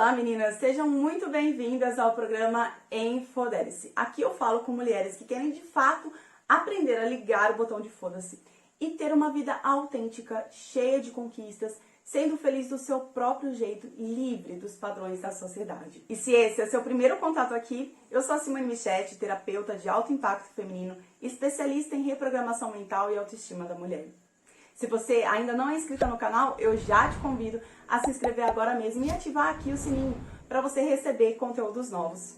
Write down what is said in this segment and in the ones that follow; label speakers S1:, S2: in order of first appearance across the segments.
S1: Olá meninas, sejam muito bem-vindas ao programa Enfodere-se. Aqui eu falo com mulheres que querem de fato aprender a ligar o botão de foda-se e ter uma vida autêntica, cheia de conquistas, sendo feliz do seu próprio jeito, livre dos padrões da sociedade. E se esse é seu primeiro contato aqui, eu sou a Simone Michetti, terapeuta de alto impacto feminino, especialista em reprogramação mental e autoestima da mulher. Se você ainda não é inscrita no canal, eu já te convido a se inscrever agora mesmo e ativar aqui o sininho para você receber conteúdos novos.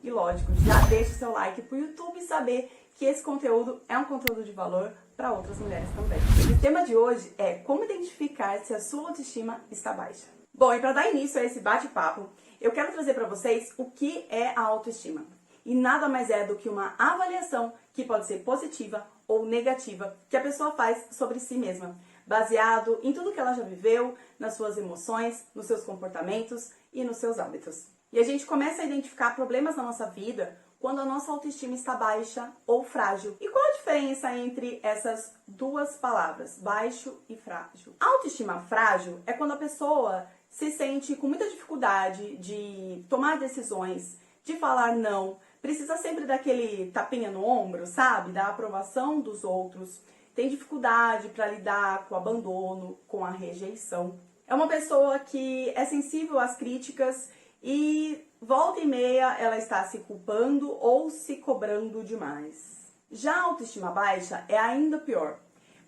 S1: E lógico, já deixa o seu like para o YouTube saber que esse conteúdo é um conteúdo de valor para outras mulheres também. E o tema de hoje é como identificar se a sua autoestima está baixa. Bom, e para dar início a esse bate-papo, eu quero trazer para vocês o que é a autoestima. E nada mais é do que uma avaliação que pode ser positiva ou negativa que a pessoa faz sobre si mesma, baseado em tudo que ela já viveu, nas suas emoções, nos seus comportamentos e nos seus hábitos. E a gente começa a identificar problemas na nossa vida quando a nossa autoestima está baixa ou frágil. E qual a diferença entre essas duas palavras, baixo e frágil? A autoestima frágil é quando a pessoa se sente com muita dificuldade de tomar decisões, de falar não, precisa sempre daquele tapinha no ombro, sabe? Da aprovação dos outros, tem dificuldade para lidar com o abandono, com a rejeição. É uma pessoa que é sensível às críticas e volta e meia ela está se culpando ou se cobrando demais. Já a autoestima baixa é ainda pior,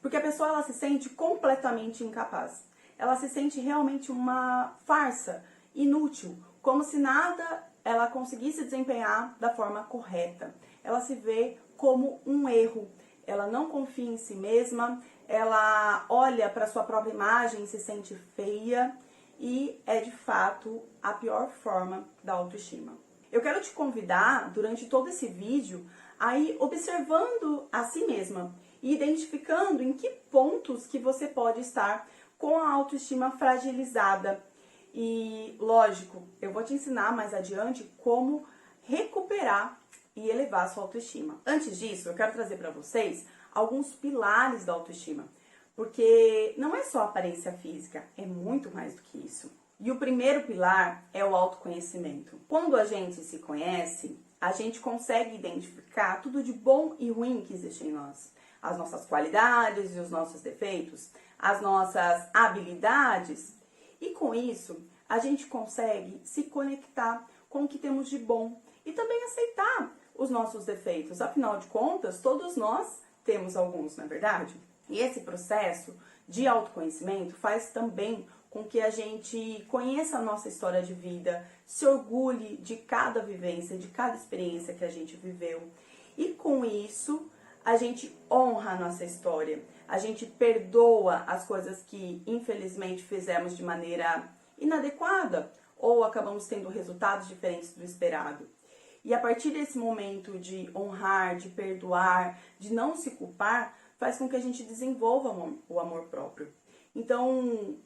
S1: porque a pessoa ela se sente completamente incapaz. Ela se sente realmente uma farsa, inútil, como se nada ela conseguisse desempenhar da forma correta. Ela se vê como um erro. Ela não confia em si mesma, ela olha para sua própria imagem e se sente feia e é de fato a pior forma da autoestima. Eu quero te convidar, durante todo esse vídeo, a ir observando a si mesma e identificando em que pontos que você pode estar com a autoestima fragilizada. E, lógico, eu vou te ensinar mais adiante como recuperar e elevar a sua autoestima. Antes disso, eu quero trazer para vocês alguns pilares da autoestima, porque não é só aparência física, é muito mais do que isso. E o primeiro pilar é o autoconhecimento. Quando a gente se conhece, a gente consegue identificar tudo de bom e ruim que existe em nós. As nossas qualidades e os nossos defeitos, as nossas habilidades. E com isso, a gente consegue se conectar com o que temos de bom e também aceitar os nossos defeitos. Afinal de contas, todos nós temos alguns, não é verdade? E esse processo de autoconhecimento faz também com que a gente conheça a nossa história de vida, se orgulhe de cada vivência, de cada experiência que a gente viveu. E com isso, a gente honra a nossa história. A gente perdoa as coisas que, infelizmente, fizemos de maneira inadequada ou acabamos tendo resultados diferentes do esperado. E a partir desse momento de honrar, de perdoar, de não se culpar, faz com que a gente desenvolva o amor próprio. Então,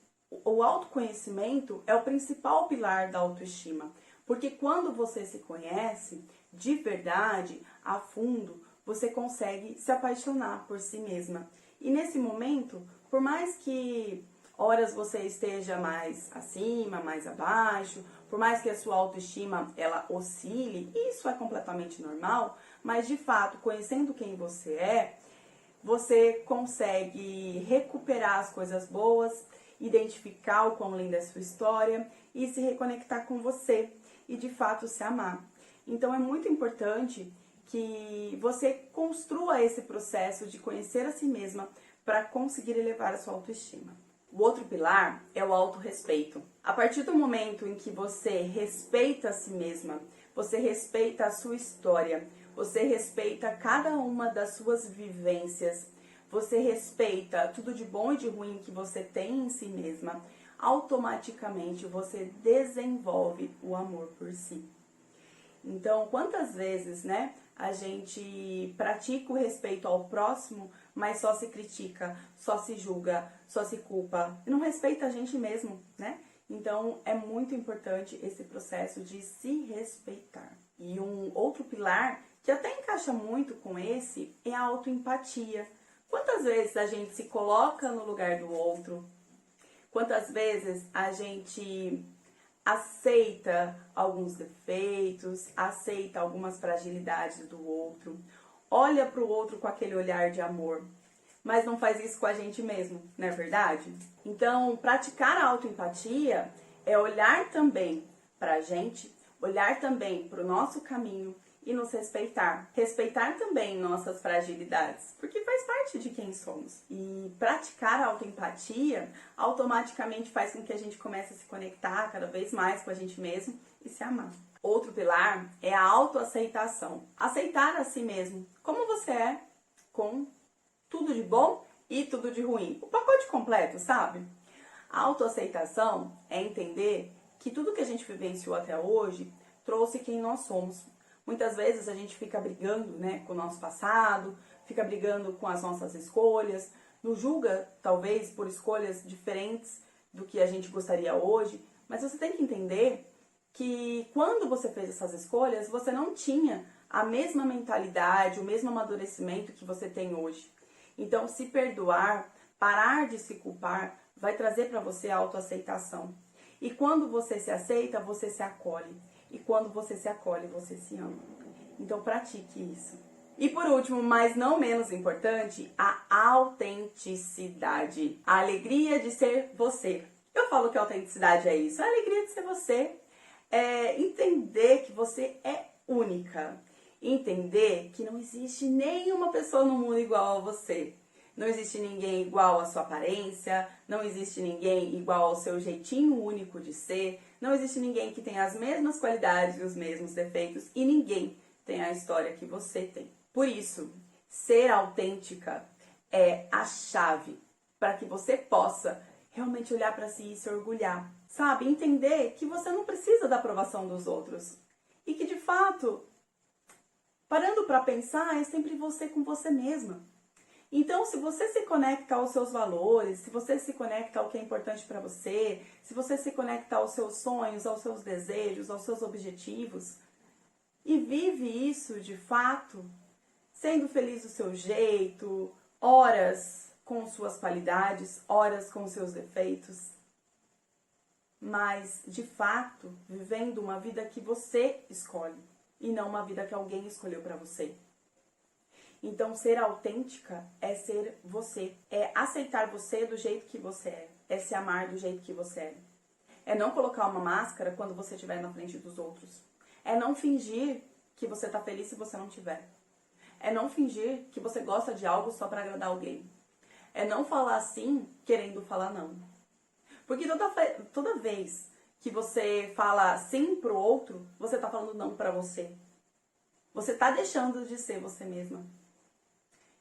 S1: o autoconhecimento é o principal pilar da autoestima, porque quando você se conhece de verdade, a fundo, você consegue se apaixonar por si mesma. E nesse momento, por mais que horas você esteja mais acima, mais abaixo, por mais que a sua autoestima ela oscile, isso é completamente normal, mas de fato, conhecendo quem você é, você consegue recuperar as coisas boas, identificar o quão linda é a sua história e se reconectar com você e de fato se amar. Então é muito importante que você construa esse processo de conhecer a si mesma para conseguir elevar a sua autoestima. O outro pilar é o autorrespeito. A partir do momento em que você respeita a si mesma, você respeita a sua história, você respeita cada uma das suas vivências, você respeita tudo de bom e de ruim que você tem em si mesma, automaticamente você desenvolve o amor por si. Então, quantas vezes, né, a gente pratica o respeito ao próximo, mas só se critica, só se julga, só se culpa, e não respeita a gente mesmo, né? Então, é muito importante esse processo de se respeitar. E um outro pilar, que até encaixa muito com esse, é a autoempatia. Quantas vezes a gente se coloca no lugar do outro? Quantas vezes a gente aceita alguns defeitos, aceita algumas fragilidades do outro, olha para o outro com aquele olhar de amor, mas não faz isso com a gente mesmo, não é verdade? Então, praticar a autoempatia é olhar também para a gente, olhar também para o nosso caminho e nos respeitar. Respeitar também nossas fragilidades, porque faz parte de quem somos. E praticar a autoempatia automaticamente faz com que a gente comece a se conectar cada vez mais com a gente mesmo e se amar. Outro pilar é a autoaceitação. Aceitar a si mesmo como você é, com tudo de bom e tudo de ruim. O pacote completo, sabe? A autoaceitação é entender que tudo que a gente vivenciou até hoje trouxe quem nós somos. Muitas vezes a gente fica brigando, né, com o nosso passado, fica brigando com as nossas escolhas, nos julga, talvez, por escolhas diferentes do que a gente gostaria hoje, mas você tem que entender que quando você fez essas escolhas, você não tinha a mesma mentalidade, o mesmo amadurecimento que você tem hoje. Então, se perdoar, parar de se culpar, vai trazer para você a autoaceitação. E quando você se aceita, você se acolhe. E quando você se acolhe, você se ama. Então, pratique isso. E por último, mas não menos importante, a autenticidade. A alegria de ser você. Eu falo que a autenticidade é isso, a alegria de ser você. É entender que você é única. Entender que não existe nenhuma pessoa no mundo igual a você. Não existe ninguém igual à sua aparência, não existe ninguém igual ao seu jeitinho único de ser, não existe ninguém que tenha as mesmas qualidades e os mesmos defeitos e ninguém tem a história que você tem. Por isso, ser autêntica é a chave para que você possa realmente olhar para si e se orgulhar, sabe? Entender que você não precisa da aprovação dos outros e que, de fato, parando para pensar, é sempre você com você mesma. Então, se você se conecta aos seus valores, se você se conecta ao que é importante para você, se você se conecta aos seus sonhos, aos seus desejos, aos seus objetivos, e vive isso de fato, sendo feliz do seu jeito, horas com suas qualidades, horas com seus defeitos, mas de fato vivendo uma vida que você escolhe e não uma vida que alguém escolheu para você. Então, ser autêntica é ser você, é aceitar você do jeito que você é se amar do jeito que você é não colocar uma máscara quando você estiver na frente dos outros, é não fingir que você tá feliz se você não tiver, é não fingir que você gosta de algo só para agradar alguém, é não falar sim querendo falar não, porque toda vez que você fala sim pro outro, você tá falando não para você, você tá deixando de ser você mesma.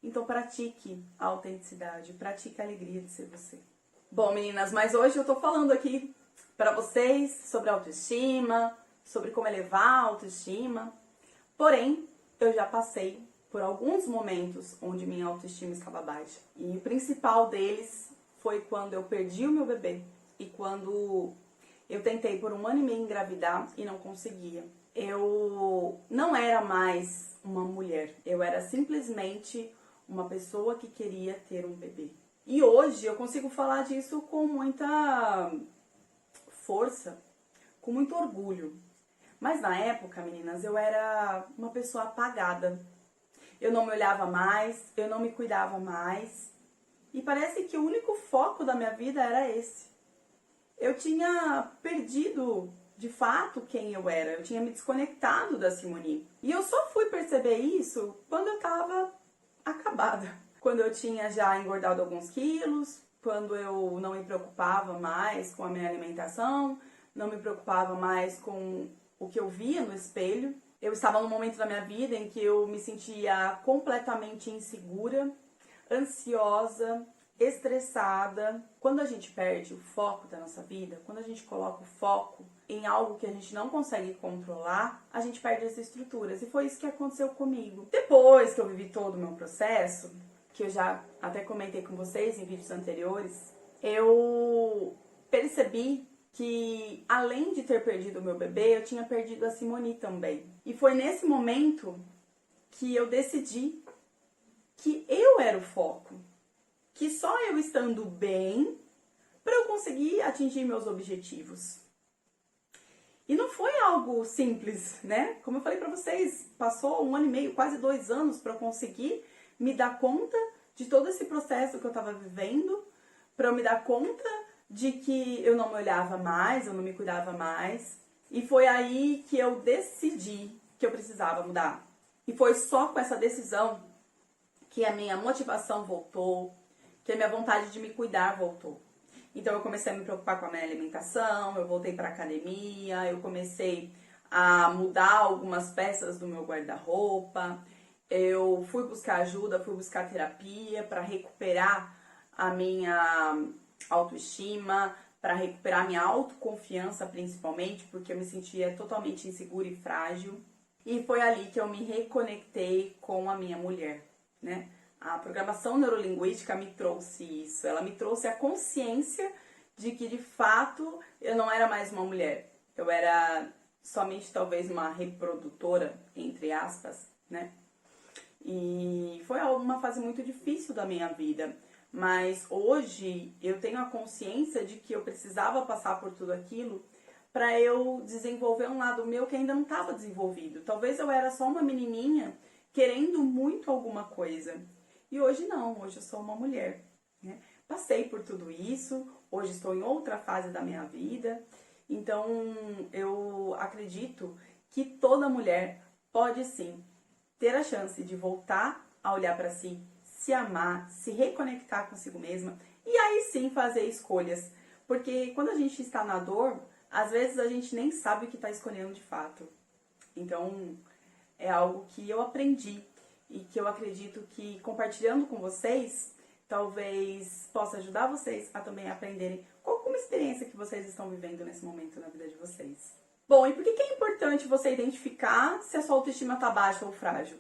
S1: Então pratique a autenticidade, pratique a alegria de ser você. Bom, meninas, mas hoje eu tô falando aqui pra vocês sobre autoestima, sobre como elevar a autoestima. Porém, eu já passei por alguns momentos onde minha autoestima estava baixa. E o principal deles foi quando eu perdi o meu bebê e quando eu tentei por 1 ano e meio engravidar e não conseguia. Eu não era mais uma mulher, eu era simplesmente uma pessoa que queria ter um bebê. E hoje eu consigo falar disso com muita força, com muito orgulho. Mas na época, meninas, eu era uma pessoa apagada. Eu não me olhava mais, eu não me cuidava mais. E parece que o único foco da minha vida era esse. Eu tinha perdido, de fato, quem eu era. Eu tinha me desconectado da Simone. E eu só fui perceber isso quando eu tava acabada. Quando eu tinha já engordado alguns quilos, quando eu não me preocupava mais com a minha alimentação, não me preocupava mais com o que eu via no espelho. Eu estava num momento da minha vida em que eu me sentia completamente insegura, ansiosa, estressada. Quando a gente perde o foco da nossa vida, quando a gente coloca o foco em algo que a gente não consegue controlar, a gente perde as estruturas. E foi isso que aconteceu comigo. Depois que eu vivi todo o meu processo, que eu já até comentei com vocês em vídeos anteriores, eu percebi que, além de ter perdido o meu bebê, eu tinha perdido a Simone também. E foi nesse momento que eu decidi que eu era o foco. Que só eu estando bem para eu conseguir atingir meus objetivos. algo simples, né? Como eu falei pra vocês, passou 1 ano e meio, quase 2 anos para eu conseguir me dar conta de todo esse processo que eu tava vivendo, para eu me dar conta de que eu não me olhava mais, eu não me cuidava mais. E foi aí que eu decidi que eu precisava mudar. E foi só com essa decisão que a minha motivação voltou, que a minha vontade de me cuidar voltou. Então eu comecei a me preocupar com a minha alimentação, eu voltei para academia, eu comecei a mudar algumas peças do meu guarda-roupa, eu fui buscar ajuda, fui buscar terapia para recuperar a minha autoestima, para recuperar a minha autoconfiança principalmente, porque eu me sentia totalmente insegura e frágil. E foi ali que eu me reconectei com a minha mulher, né? A programação neurolinguística me trouxe isso, ela me trouxe a consciência de que de fato eu não era mais uma mulher, eu era somente talvez uma reprodutora, entre aspas, né? E foi uma fase muito difícil da minha vida, mas hoje eu tenho a consciência de que eu precisava passar por tudo aquilo para eu desenvolver um lado meu que ainda não estava desenvolvido. Talvez eu era só uma menininha querendo muito alguma coisa. E hoje não, hoje eu sou uma mulher, né? Passei por tudo isso, hoje estou em outra fase da minha vida. Então eu acredito que toda mulher pode sim ter a chance de voltar a olhar para si, se amar, se reconectar consigo mesma e aí sim fazer escolhas. Porque quando a gente está na dor, às vezes a gente nem sabe o que está escolhendo de fato. Então é algo que eu aprendi e que eu acredito que compartilhando com vocês, talvez possa ajudar vocês a também aprenderem qual uma experiência que vocês estão vivendo nesse momento na vida de vocês. Bom, e por que é importante você identificar se a sua autoestima está baixa ou frágil?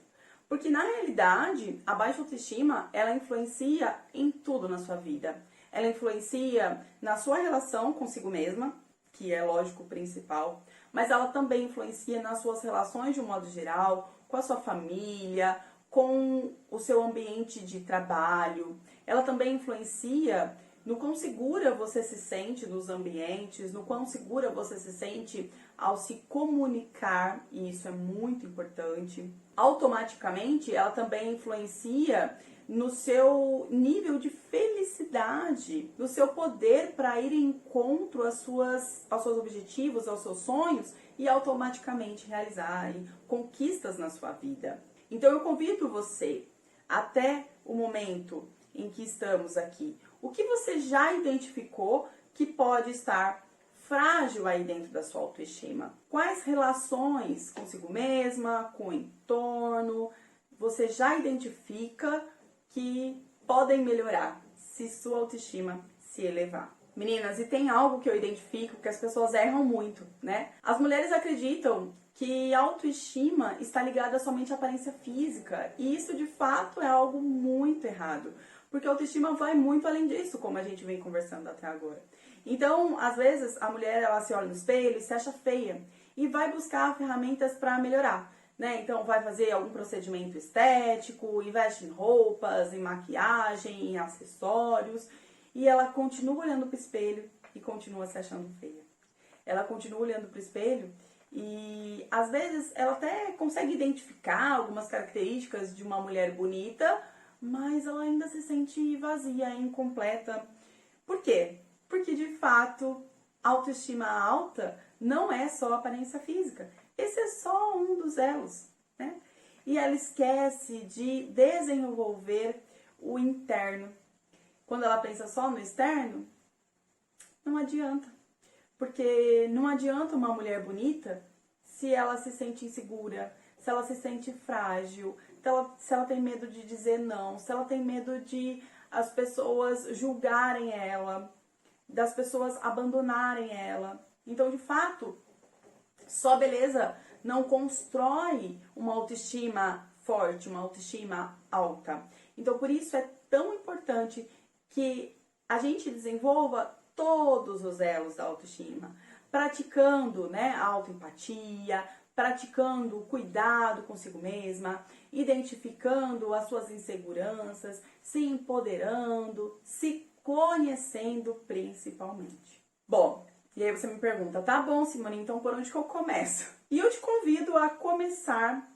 S1: Porque na realidade, a baixa autoestima, ela influencia em tudo na sua vida. Ela influencia na sua relação consigo mesma, que é lógico o principal, mas ela também influencia nas suas relações de um modo geral, com a sua família, com o seu ambiente de trabalho. Ela também influencia no quão segura você se sente nos ambientes, no quão segura você se sente ao se comunicar, e isso é muito importante. Automaticamente, ela também influencia no seu nível de felicidade, no seu poder para ir em encontro aos seus objetivos, aos seus sonhos e automaticamente realizar conquistas na sua vida. Então eu convido você, até o momento em que estamos aqui, o que você já identificou que pode estar frágil aí dentro da sua autoestima? Quais relações consigo mesma, com o entorno, você já identifica que podem melhorar se sua autoestima se elevar? Meninas, e tem algo que eu identifico que as pessoas erram muito, né? As mulheres acreditam que a autoestima está ligada somente à aparência física, e isso de fato é algo muito errado, porque a autoestima vai muito além disso, como a gente vem conversando até agora. Então, às vezes, a mulher ela se olha no espelho e se acha feia e vai buscar ferramentas para melhorar, né? Então, vai fazer algum procedimento estético, investe em roupas, em maquiagem, em acessórios, e ela continua olhando para o espelho e continua se achando feia. Ela continua olhando para o espelho e, às vezes, ela até consegue identificar algumas características de uma mulher bonita, mas ela ainda se sente vazia, incompleta. Por quê? Porque, de fato, autoestima alta não é só aparência física. Esse é só um dos elos, né? E ela esquece de desenvolver o interno. Quando ela pensa só no externo, não adianta. Porque não adianta uma mulher bonita se ela se sente insegura, se ela se sente frágil, se ela tem medo de dizer não, se ela tem medo de as pessoas julgarem ela, das pessoas abandonarem ela. Então, de fato, só beleza não constrói uma autoestima forte, uma autoestima alta. Então, por isso é tão importante que a gente desenvolva todos os elos da autoestima, praticando, né, a autoempatia, praticando o cuidado consigo mesma, identificando as suas inseguranças, se empoderando, se conhecendo principalmente. Bom, E aí você me pergunta, tá bom, Simone, então por onde que eu começo? E eu te convido a começar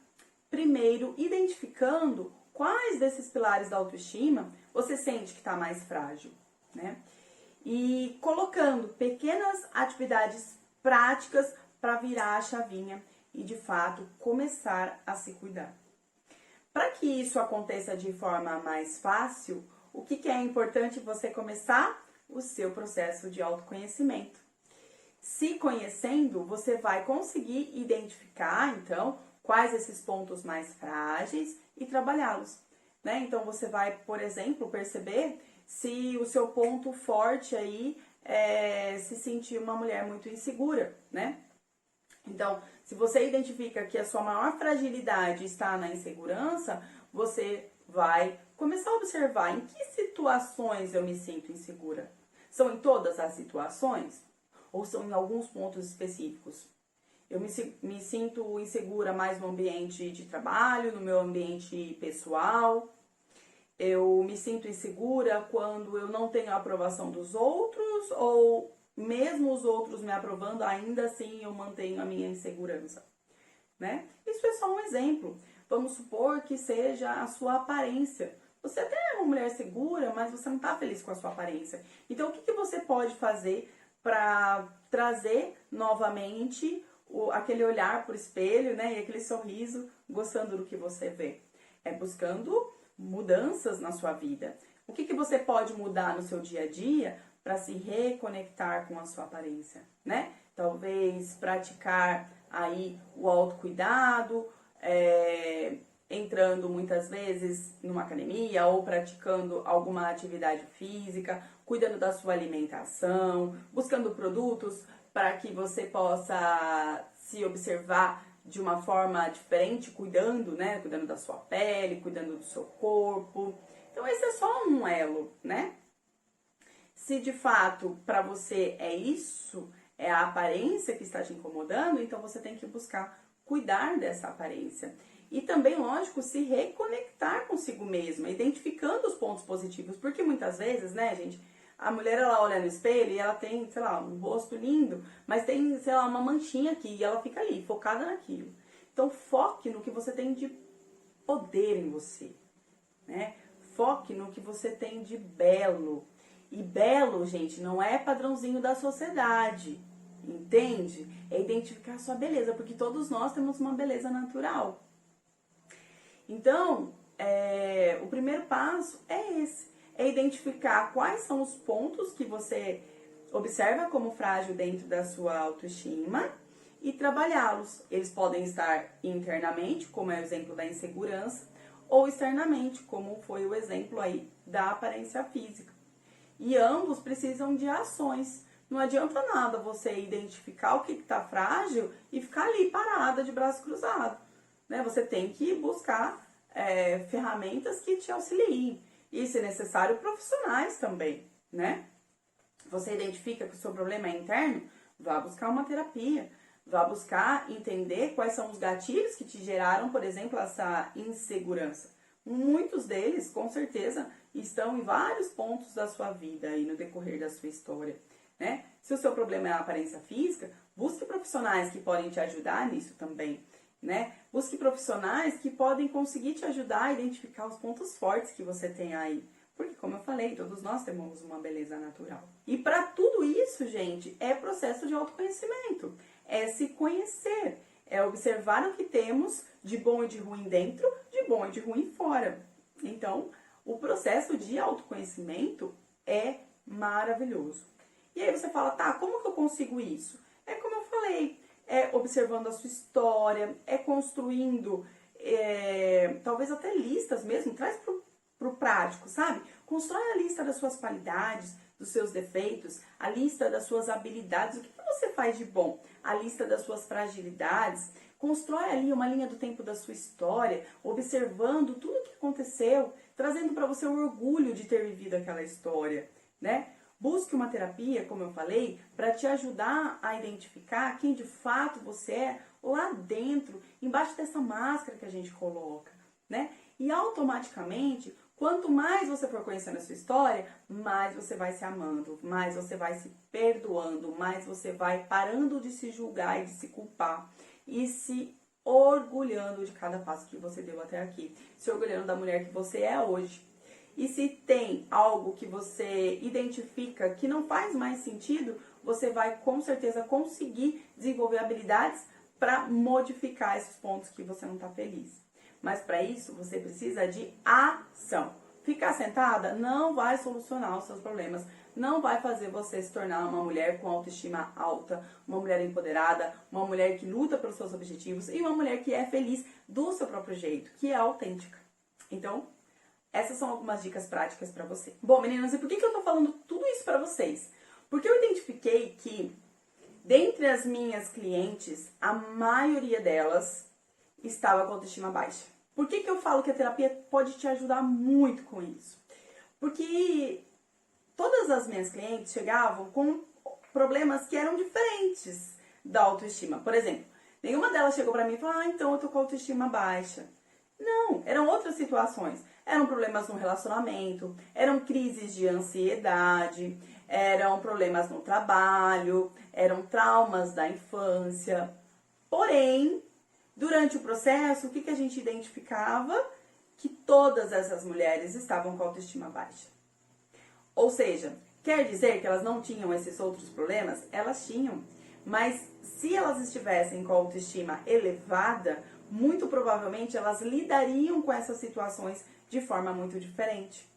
S1: primeiro identificando quais desses pilares da autoestima você sente que está mais frágil, né? E colocando pequenas atividades práticas para virar a chavinha e de fato começar a se cuidar. Para que isso aconteça de forma mais fácil, o que é importante você começar? O seu processo de autoconhecimento. Se conhecendo, você vai conseguir identificar, então, quais esses pontos mais frágeis e trabalhá-los, né? Então, você vai, por exemplo, perceber se o seu ponto forte aí é se sentir uma mulher muito insegura, né? Então, se você identifica que a sua maior fragilidade está na insegurança, você vai começar a observar em que situações eu me sinto insegura. São em todas as situações? Ou são em alguns pontos específicos? Eu me sinto insegura mais no ambiente de trabalho, no meu ambiente pessoal. Eu me sinto insegura quando eu não tenho a aprovação dos outros, ou mesmo os outros me aprovando, ainda assim eu mantenho a minha insegurança, né? Isso é só um exemplo. Vamos supor que seja a sua aparência. Você até é uma mulher segura, mas você não está feliz com a sua aparência. Então, o que você pode fazer para trazer novamente aquele olhar pro espelho, né? E aquele sorriso, gostando do que você vê? É buscando mudanças na sua vida. O que você pode mudar no seu dia a dia para se reconectar com a sua aparência, né? Talvez praticar aí o autocuidado, entrando muitas vezes numa academia ou praticando alguma atividade física, cuidando da sua alimentação, buscando produtos para que você possa se observar de uma forma diferente, cuidando, né? Cuidando da sua pele, cuidando do seu corpo. Então esse é só um elo, né? Se de fato para você é isso, é a aparência que está te incomodando, então você tem que buscar cuidar dessa aparência. E também, lógico, se reconectar consigo mesma, identificando os pontos positivos, porque muitas vezes, né, gente, a mulher, ela olha no espelho e ela tem, sei lá, um rosto lindo, mas tem, sei lá, uma manchinha aqui e ela fica ali, focada naquilo. Então, foque no que você tem de poder em você, né? Foque no que você tem de belo. E belo, gente, não é padrãozinho da sociedade, entende? É identificar a sua beleza, porque todos nós temos uma beleza natural. Então, o primeiro passo é esse, é identificar quais são os pontos que você observa como frágil dentro da sua autoestima e trabalhá-los. Eles podem estar internamente, como é o exemplo da insegurança, ou externamente, como foi o exemplo aí da aparência física. E ambos precisam de ações. Não adianta nada você identificar o que está frágil e ficar ali parada de braço cruzado, né? Você tem que buscar ferramentas que te auxiliem. E, se necessário, profissionais também, né? Você identifica que o seu problema é interno? Vá buscar uma terapia. Vá buscar entender quais são os gatilhos que te geraram, por exemplo, essa insegurança. Muitos deles, com certeza, estão em vários pontos da sua vida e no decorrer da sua história, né? Se o seu problema é a aparência física, busque profissionais que podem te ajudar nisso também, né? Busque profissionais que podem conseguir te ajudar a identificar os pontos fortes que você tem aí. Porque, como eu falei, todos nós temos uma beleza natural. E para tudo isso, gente, é processo de autoconhecimento. É se conhecer, é observar o que temos de bom e de ruim dentro, de bom e de ruim fora. Então, o processo de autoconhecimento é maravilhoso. E aí você fala, tá, como que eu consigo isso? É como eu falei, é observando a sua história, é construindo, talvez até listas mesmo, traz pro prático, sabe? Constrói a lista das suas qualidades, dos seus defeitos, a lista das suas habilidades, o que você faz de bom, a lista das suas fragilidades. Constrói ali uma linha do tempo da sua história, observando tudo o que aconteceu, trazendo para você o orgulho de ter vivido aquela história, né? Busque uma terapia, como eu falei, para te ajudar a identificar quem de fato você é lá dentro, embaixo dessa máscara que a gente coloca, né? E automaticamente Quanto mais você for conhecendo a sua história, mais você vai se amando, mais você vai se perdoando, mais você vai parando de se julgar e de se culpar e se orgulhando de cada passo que você deu até aqui, se orgulhando da mulher que você é hoje. E se tem algo que você identifica que não faz mais sentido, você vai com certeza conseguir desenvolver habilidades para modificar esses pontos que você não está feliz. Mas para isso você precisa de ação. Ficar sentada não vai solucionar os seus problemas, não vai fazer você se tornar uma mulher com autoestima alta, uma mulher empoderada, uma mulher que luta pelos seus objetivos e uma mulher que é feliz do seu próprio jeito, que é autêntica. Então, essas são algumas dicas práticas para você. Bom, meninas, e por que eu tô falando tudo isso para vocês? Porque eu identifiquei que, dentre as minhas clientes, a maioria delas estava com autoestima baixa. Por que eu falo que a terapia pode te ajudar muito com isso? Porque todas as minhas clientes chegavam com problemas que eram diferentes da autoestima. Por exemplo, nenhuma delas chegou para mim e falou, então eu tô com autoestima baixa. Não, eram outras situações. Eram problemas no relacionamento, eram crises de ansiedade, eram problemas no trabalho, eram traumas da infância. Porém, durante o processo, o que a gente identificava? Que todas essas mulheres estavam com autoestima baixa. Ou seja, quer dizer que elas não tinham esses outros problemas? Elas tinham. Mas se elas estivessem com a autoestima elevada, muito provavelmente elas lidariam com essas situações de forma muito diferente.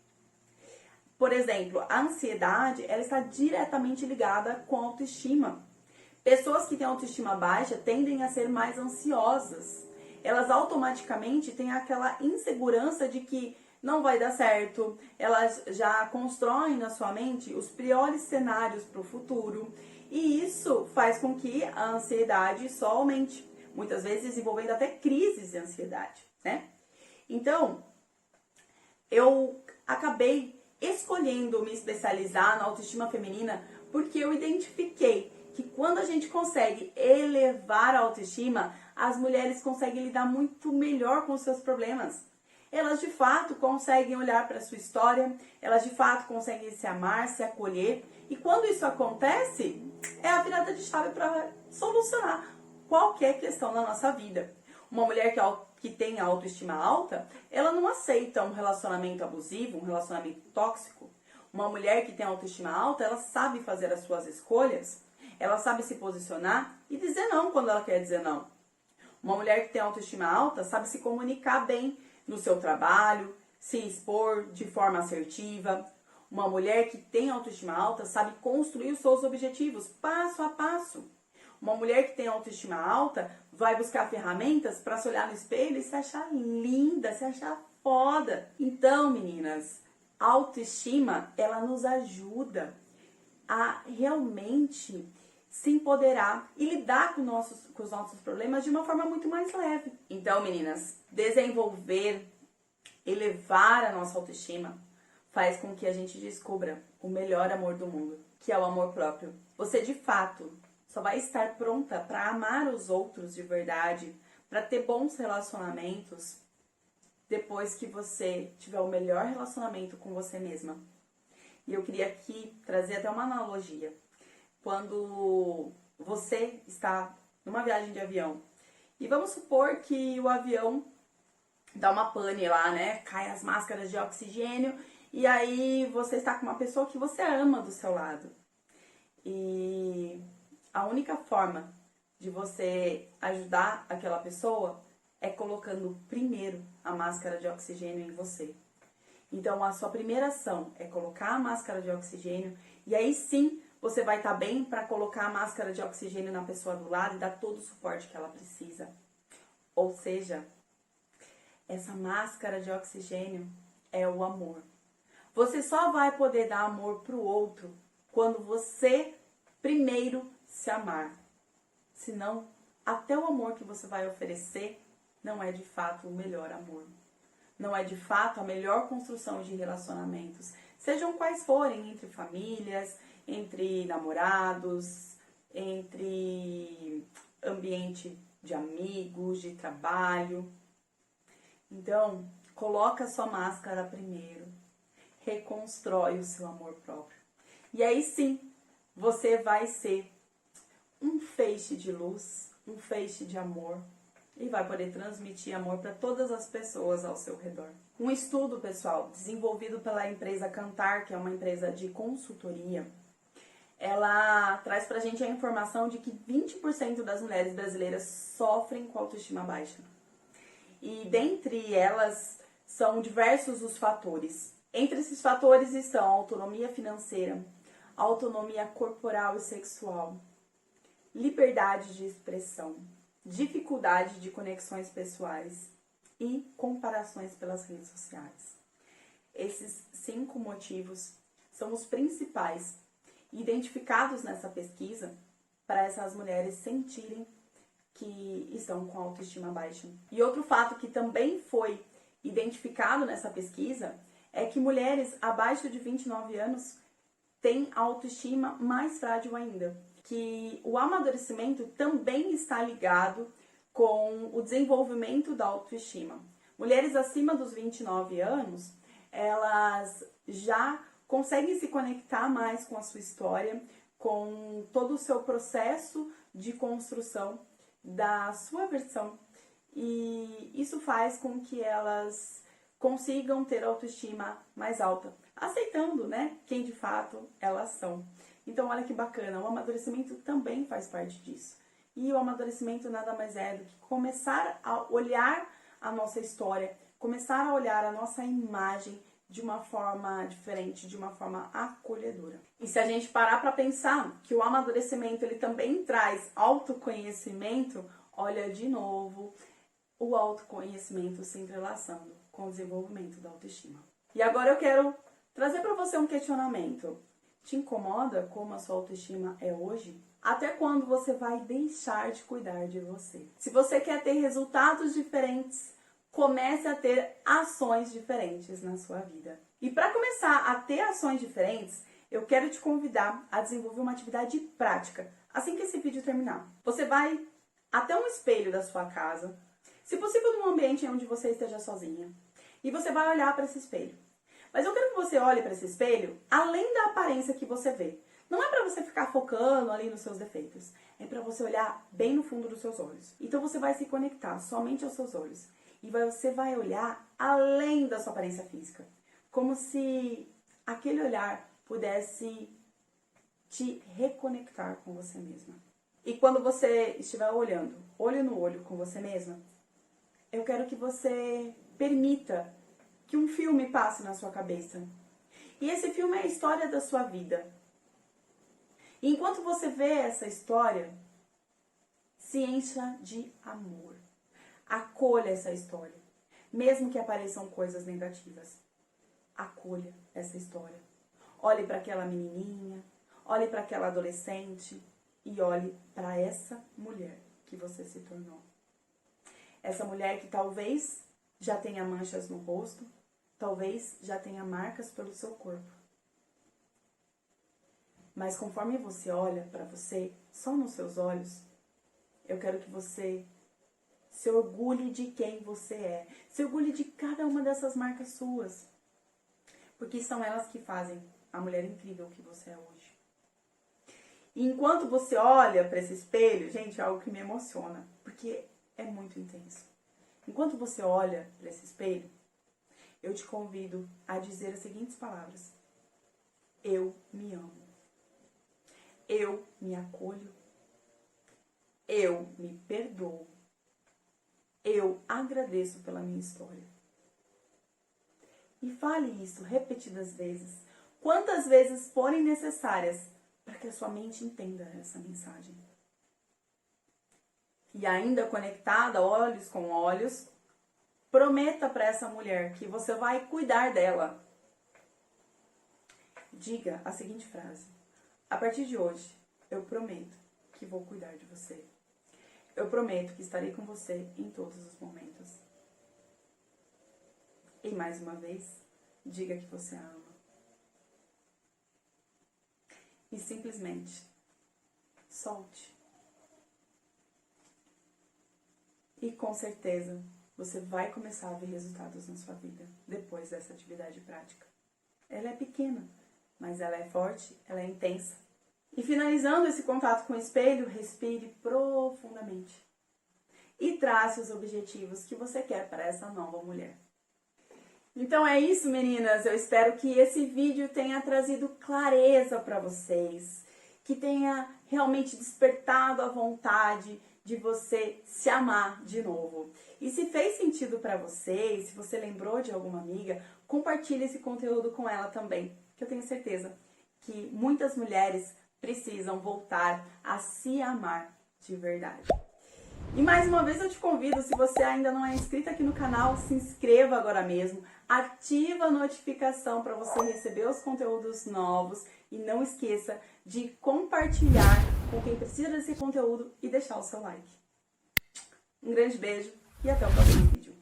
S1: Por exemplo, a ansiedade, ela está diretamente ligada com a autoestima. Pessoas que têm autoestima baixa tendem a ser mais ansiosas. Elas automaticamente têm aquela insegurança de que não vai dar certo. Elas já constroem na sua mente os piores cenários para o futuro. E isso faz com que a ansiedade só aumente. Muitas vezes desenvolvendo até crises de ansiedade, né? Então, eu acabei escolhendo me especializar na autoestima feminina porque eu identifiquei que quando a gente consegue elevar a autoestima, as mulheres conseguem lidar muito melhor com os seus problemas. Elas de fato conseguem olhar para a sua história, elas de fato conseguem se amar, se acolher. E quando isso acontece, é a virada de chave para solucionar qualquer questão na nossa vida. Uma mulher que tem a autoestima alta, ela não aceita um relacionamento abusivo, um relacionamento tóxico. Uma mulher que tem autoestima alta, ela sabe fazer as suas escolhas, ela sabe se posicionar e dizer não quando ela quer dizer não. Uma mulher que tem autoestima alta sabe se comunicar bem no seu trabalho, se expor de forma assertiva. Uma mulher que tem autoestima alta sabe construir os seus objetivos passo a passo. Uma mulher que tem autoestima alta vai buscar ferramentas para se olhar no espelho e se achar linda, se achar foda. Então, meninas, a autoestima, ela nos ajuda a realmente se empoderar e lidar com os nossos problemas de uma forma muito mais leve. Então, meninas, desenvolver, elevar a nossa autoestima faz com que a gente descubra o melhor amor do mundo, que é o amor próprio. Você, de fato, só vai estar pronta para amar os outros de verdade, para ter bons relacionamentos, depois que você tiver o melhor relacionamento com você mesma. E eu queria aqui trazer até uma analogia. Quando você está numa viagem de avião, e vamos supor que o avião dá uma pane lá, né? Cai as máscaras de oxigênio, e aí você está com uma pessoa que você ama do seu lado. E a única forma de você ajudar aquela pessoa é colocando primeiro a máscara de oxigênio em você. Então, a sua primeira ação é colocar a máscara de oxigênio e aí sim você vai estar bem para colocar a máscara de oxigênio na pessoa do lado e dar todo o suporte que ela precisa. Ou seja, essa máscara de oxigênio é o amor. Você só vai poder dar amor para o outro quando você primeiro se amar. Senão, até o amor que você vai oferecer não é de fato o melhor amor. Não é de fato a melhor construção de relacionamentos. Sejam quais forem, entre famílias, entre namorados, entre ambiente de amigos, de trabalho. Então, coloca sua máscara primeiro, reconstrói o seu amor próprio. E aí sim, você vai ser um feixe de luz, um feixe de amor e vai poder transmitir amor para todas as pessoas ao seu redor. Um estudo, pessoal, desenvolvido pela empresa Cantar, que é uma empresa de consultoria, ela traz pra gente a informação de que 20% das mulheres brasileiras sofrem com autoestima baixa. E dentre elas são diversos os fatores. Entre esses fatores estão a autonomia financeira, autonomia corporal e sexual, liberdade de expressão, dificuldade de conexões pessoais e comparações pelas redes sociais. Esses 5 motivos são os principais identificados nessa pesquisa para essas mulheres sentirem que estão com autoestima baixa. E outro fato que também foi identificado nessa pesquisa é que mulheres abaixo de 29 anos têm autoestima mais frágil ainda, que o amadurecimento também está ligado com o desenvolvimento da autoestima. Mulheres acima dos 29 anos, elas já conseguem se conectar mais com a sua história, com todo o seu processo de construção da sua versão. E isso faz com que elas consigam ter autoestima mais alta, aceitando, né, quem de fato elas são. Então, olha que bacana, o amadurecimento também faz parte disso. E o amadurecimento nada mais é do que começar a olhar a nossa história, começar a olhar a nossa imagem de uma forma diferente, de uma forma acolhedora. E se a gente parar para pensar que o amadurecimento ele também traz autoconhecimento, olha de novo o autoconhecimento se entrelaçando com o desenvolvimento da autoestima. E agora eu quero trazer para você um questionamento. Te incomoda como a sua autoestima é hoje? Até quando você vai deixar de cuidar de você? Se você quer ter resultados diferentes, comece a ter ações diferentes na sua vida. E para começar a ter ações diferentes, eu quero te convidar a desenvolver uma atividade prática assim que esse vídeo terminar. Você vai até um espelho da sua casa, se possível num ambiente onde você esteja sozinha, e você vai olhar para esse espelho. Mas eu quero que você olhe para esse espelho além da aparência que você vê. Não é para você ficar focando ali nos seus defeitos, é para você olhar bem no fundo dos seus olhos. Então você vai se conectar somente aos seus olhos. E você vai olhar além da sua aparência física. Como se aquele olhar pudesse te reconectar com você mesma. E quando você estiver olhando, olho no olho com você mesma, eu quero que você permita que um filme passe na sua cabeça. E esse filme é a história da sua vida. E enquanto você vê essa história, se encha de amor. Acolha essa história, mesmo que apareçam coisas negativas. Acolha essa história. Olhe para aquela menininha, olhe para aquela adolescente e olhe para essa mulher que você se tornou. Essa mulher que talvez já tenha manchas no rosto, talvez já tenha marcas pelo seu corpo. Mas conforme você olha para você, só nos seus olhos, eu quero que você se orgulhe de quem você é. Se orgulhe de cada uma dessas marcas suas. Porque são elas que fazem a mulher incrível que você é hoje. E enquanto você olha para esse espelho, gente, é algo que me emociona. Porque é muito intenso. Enquanto você olha para esse espelho, eu te convido a dizer as seguintes palavras. Eu me amo. Eu me acolho. Eu me perdoo. Eu agradeço pela minha história. E fale isso repetidas vezes, quantas vezes forem necessárias, para que a sua mente entenda essa mensagem. E ainda conectada, olhos com olhos, prometa para essa mulher que você vai cuidar dela. Diga a seguinte frase. A partir de hoje, eu prometo que vou cuidar de você. Eu prometo que estarei com você em todos os momentos. E mais uma vez, diga que você a ama. E simplesmente solte. E com certeza você vai começar a ver resultados na sua vida depois dessa atividade prática. Ela é pequena, mas ela é forte, ela é intensa. E finalizando esse contato com o espelho, respire profundamente e trace os objetivos que você quer para essa nova mulher. Então é isso, meninas. Eu espero que esse vídeo tenha trazido clareza para vocês, que tenha realmente despertado a vontade de você se amar de novo. E se fez sentido para você, se você lembrou de alguma amiga, compartilhe esse conteúdo com ela também, que eu tenho certeza que muitas mulheres precisam voltar a se amar de verdade. E mais uma vez eu te convido, se você ainda não é inscrito aqui no canal, se inscreva agora mesmo, ativa a notificação para você receber os conteúdos novos e não esqueça de compartilhar com quem precisa desse conteúdo e deixar o seu like. Um grande beijo e até o próximo vídeo.